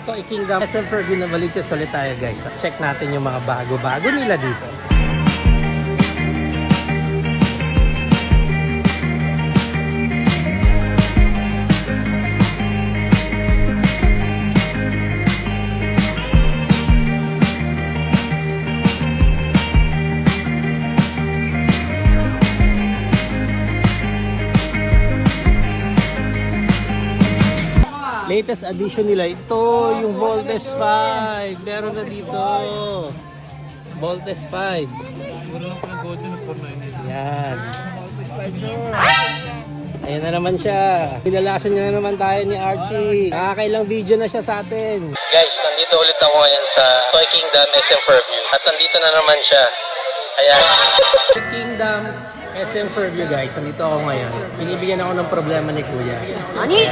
Toy Kingdom SM Fairview na Novaliches ulit tayo guys. Check natin yung mga bago-bago nila dito. Latest addition nila, ito yung Voltes 5. Meron na dito. Voltes 5. Yan. Ayan na naman siya. Pinalason niya na naman tayo ni Archie. Nakakailang video na siya sa atin. Guys, nandito ulit ako ngayon sa Toy Kingdom SM Fairview. At nandito na naman siya. Ayan. Toy Kingdom SM Fairview guys. Nandito ako ngayon. Binibigyan ako ng problema ni Kuya. Ani?